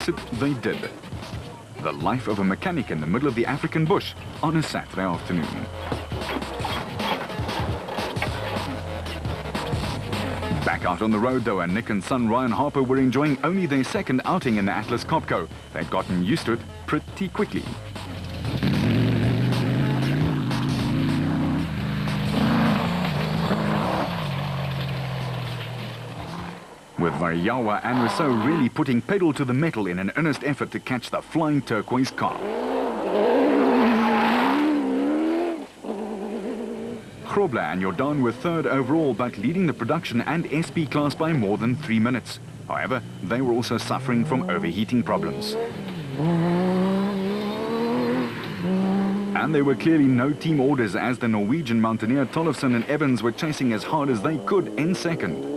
fix it, they did. The life of a mechanic in the middle of the African bush on a Saturday afternoon. Back out on the road though, and Nick and son Ryan Harper were enjoying only their second outing in the Atlas Copco. They'd gotten used to it pretty quickly. With Variawa and Rousseau really putting pedal to the metal in an earnest effort to catch the flying turquoise car. Grobler and Jordan were third overall, but leading the production and SP class by more than 3 minutes. However, they were also suffering from overheating problems. And there were clearly no team orders, as the Norwegian mountaineer Tollefsen and Evans were chasing as hard as they could in second.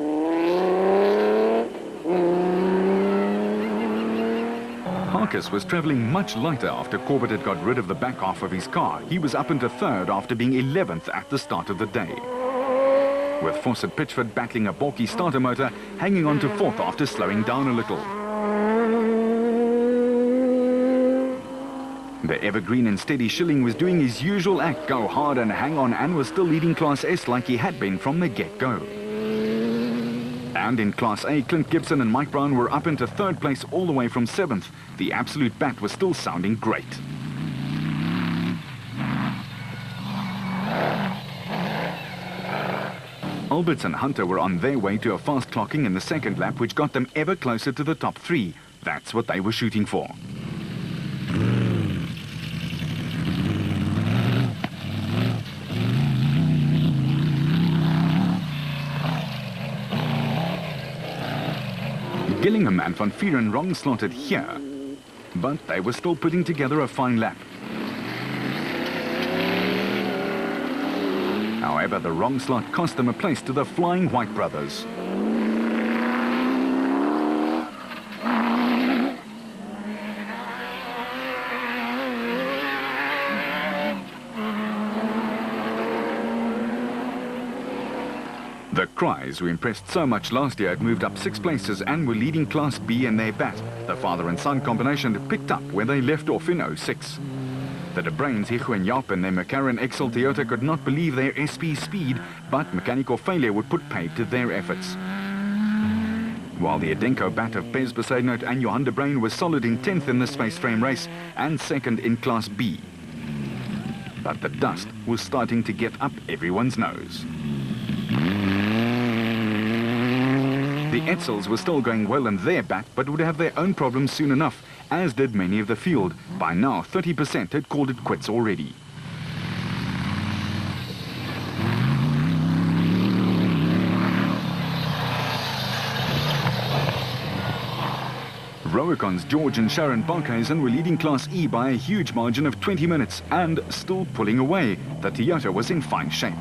Harkis was travelling much lighter after Corbett had got rid of the back half of his car. He was up into third after being 11th at the start of the day. With Fawcett Pitchford battling a balky starter motor, hanging on to fourth after slowing down a little. The evergreen and steady Schilling was doing his usual act, go hard and hang on, and was still leading Class S like he had been from the get-go. And in Class A, Clint Gibson and Mike Brown were up into third place all the way from 7th. The absolute bat was still sounding great. Alberts and Hunter were on their way to a fast clocking in the second lap, which got them ever closer to the top 3. That's what they were shooting for. Gillingham and Van Vieren wrong slotted here, but they were still putting together a fine lap. However, the wrong slot cost them a place to the Flying White Brothers. The Cries, who impressed so much last year, had moved up 6 places and were leading Class B in their bat. The father and son combination had picked up where they left off in 06. The De Bruins, Hichu and Jaap and their McLaren XL Toyota could not believe their SP speed, but mechanical failure would put paid to their efforts. While the Adenko bat of Pez Besaidnout and Johan de Bruin was solid in 10th in the space frame race and second in Class B. But the dust was starting to get up everyone's nose. The Etzels were still going well in their bat, but would have their own problems soon enough, as did many of the field. By now, 30% had called it quits already. Roacon's George and Sharon Barkhuizen were leading Class E by a huge margin of 20 minutes and still pulling away. The Toyota was in fine shape.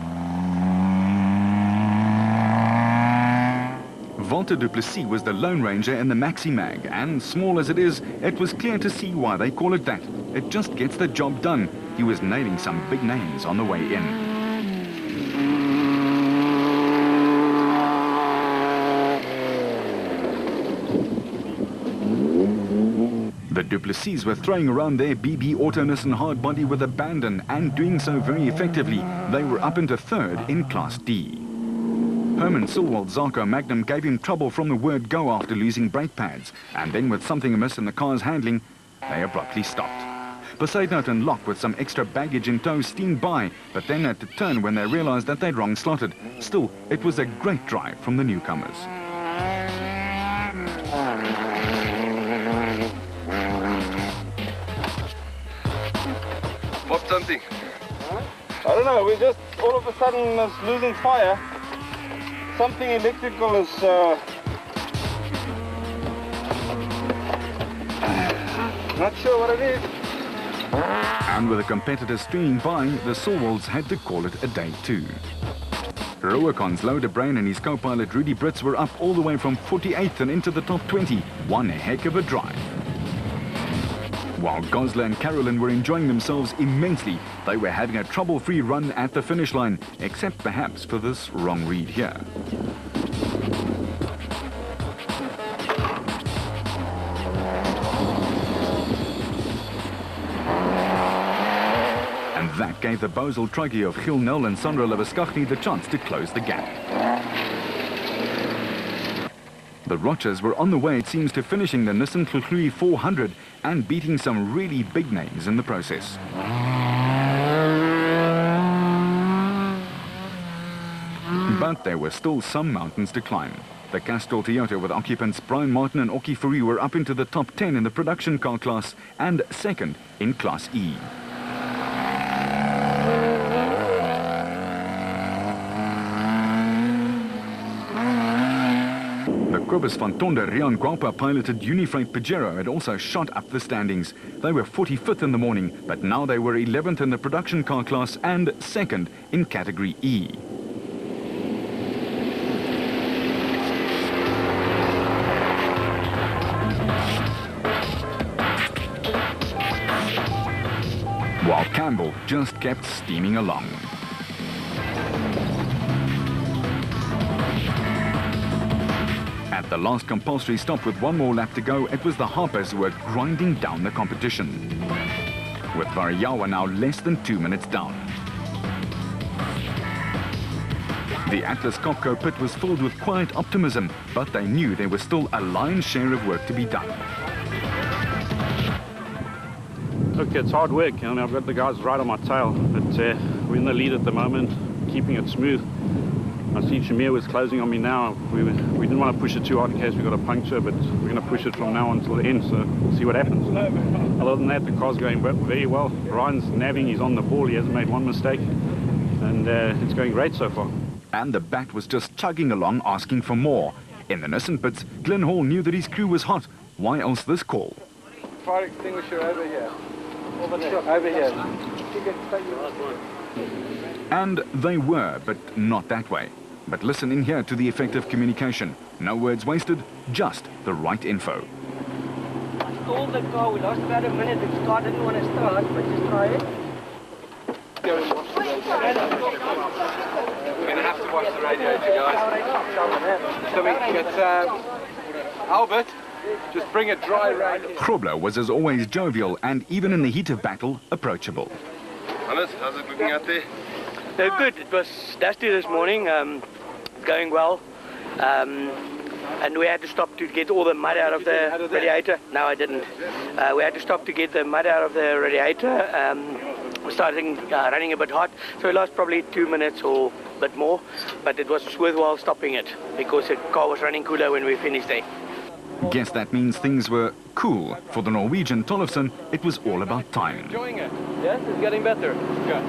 Walter du Plessis was the Lone Ranger in the Maxi Mag, and small as it is, it was clear to see why they call it that. It just gets the job done. He was nailing some big names on the way in. The du Plessis were throwing around their BB Autonisson hard body with abandon, and doing so very effectively. They were up into third in Class D. Herman Silwald's Zarko Magnum gave him trouble from the word go after losing brake pads, and then with something amiss in the car's handling, they abruptly stopped. Besaidnout and Locke with some extra baggage in tow steamed by, but then had to turn when they realized that they'd wrong slotted. Still, it was a great drive from the newcomers. Popped something. I don't know, we just all of a sudden was losing fire. Something electrical is not sure what it is. And with the competitors streaming by, the Silwalds had to call it a day too. Roacon's Louw de Bruin and his co-pilot Rudy Brits were up all the way from 48th and into the top 20. One heck of a drive. While Gosler and Carolyn were enjoying themselves immensely, they were having a trouble-free run at the finish line, except perhaps for this wrong read here. that gave the Bozel Truggy of Hluhluwe and Sandra Lebeskaghni the chance to close the gap. The Rochers were on the way, it seems, to finishing the Nissan Hluhluwe 400 and beating some really big names in the process. But there were still some mountains to climb. The Castrol Toyota with occupants Brian Martin and Oki Fourie were up into the top 10 in the production car class and second in Class E. The Kobus van Tonder Rian Guapa piloted Unifreight Pajero had also shot up the standings. They were 45th in the morning, but now they were 11th in the production car class and second in Category E. While Campbell just kept steaming along. At the last compulsory stop with one more lap to go, it was the Harpers who were grinding down the competition, with Variawa now less than 2 minutes down. The Atlas Copco pit was filled with quiet optimism, but they knew there was still a lion's share of work to be done. Look, it's hard work, and I've got the guys right on my tail, but we're in the lead at the moment, keeping it smooth. I see Shamir was closing on me now. We didn't want to push it too hard in case we got a puncture, but we're going to push it from now until the end, so we'll see what happens. Other than that, the car's going very well. Ryan's nabbing, he's on the ball, he hasn't made one mistake, and it's going great so far. And the bat was just chugging along, asking for more. In the Nissan pits, Glenn Hall knew that his crew was hot. Why else this call? Fire extinguisher over here. Over here. And they were, but not that way. But listen in here to the effective communication. No words wasted, just the right info. Stole the car. We lost about a minute. The car didn't want to start, but just try it. We're going to have to watch the radiator, guys. Something get Albert. Just bring a dry rag. Grobler was as always jovial and even in the heat of battle, approachable. Hannes, how's it looking out there? No, good. It was dusty this morning, going well. And we had to stop to get all the mud out of the radiator. No, I didn't. We had to stop to get the mud out of the radiator. We started running a bit hot, so we lost probably 2 minutes or a bit more. But it was worthwhile stopping it because the car was running cooler when we finished there. Guess that means things were cool. For the Norwegian Tollefsen, it was all about time. Enjoying it? Yes, it's getting better. Good.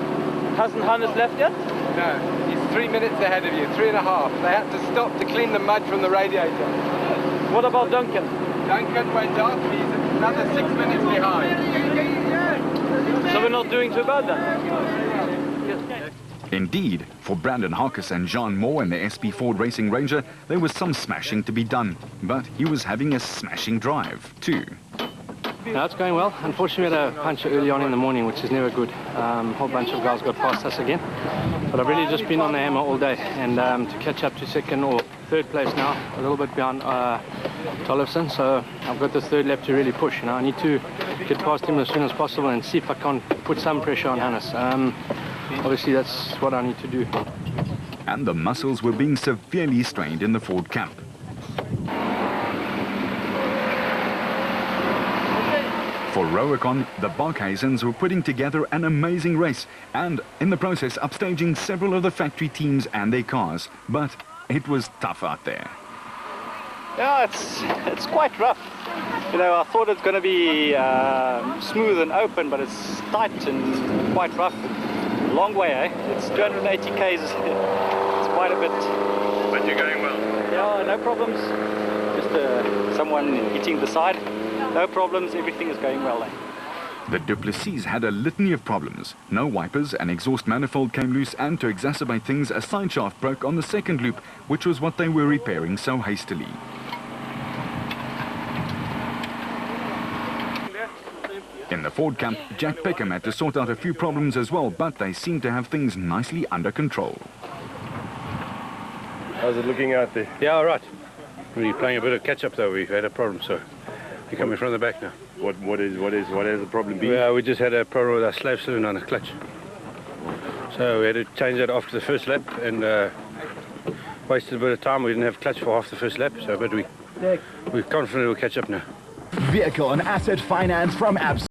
Hasn't Hannes left yet? No, he's 3 minutes ahead of you, 3.5. They had to stop to clean the mud from the radiator. What about Duncan? Duncan went off, he's another 6 minutes behind. So we're not doing too bad then? Indeed, for Brandon Harkis and Jean Moore in the SP Ford Racing Ranger, there was some smashing to be done. But he was having a smashing drive, too. No, it's going well. Unfortunately, we had a puncture early on in the morning, which is never good. A whole bunch of guys got past us again. But I've really just been on the hammer all day. And to catch up to second or third place now, a little bit behind Tollefsen. So I've got this third lap to really push. I need to get past him as soon as possible and see if I can put some pressure on Hannes. Obviously, that's what I need to do. And the muscles were being severely strained in the Ford camp. For Roacon, the Barkhazens were putting together an amazing race and, in the process, upstaging several of the factory teams and their cars. But it was tough out there. Yeah, it's quite rough. You know, I thought it's going to be smooth and open, but it's tight and quite rough. Long way, eh? It's 280 k's. It's quite a bit. But you're going well. Yeah, no problems. Just someone hitting the side. No problems. Everything is going well, eh? The Duplessis had a litany of problems. No wipers, an exhaust manifold came loose, and to exacerbate things, a side shaft broke on the second loop, which was what they were repairing so hastily. In the Ford camp, Jack Peckham had to sort out a few problems as well, but they seemed to have things nicely under control. How's it looking out there? Yeah, all right. We're playing a bit of catch-up though. We've had a problem, so we're coming from the back now. What has the problem been? Yeah, we just had a problem with our slave cylinder on the clutch. So we had to change that after the first lap and wasted a bit of time. We didn't have clutch for half the first lap, so but we're confident we'll catch up now. Vehicle and asset finance from Absa.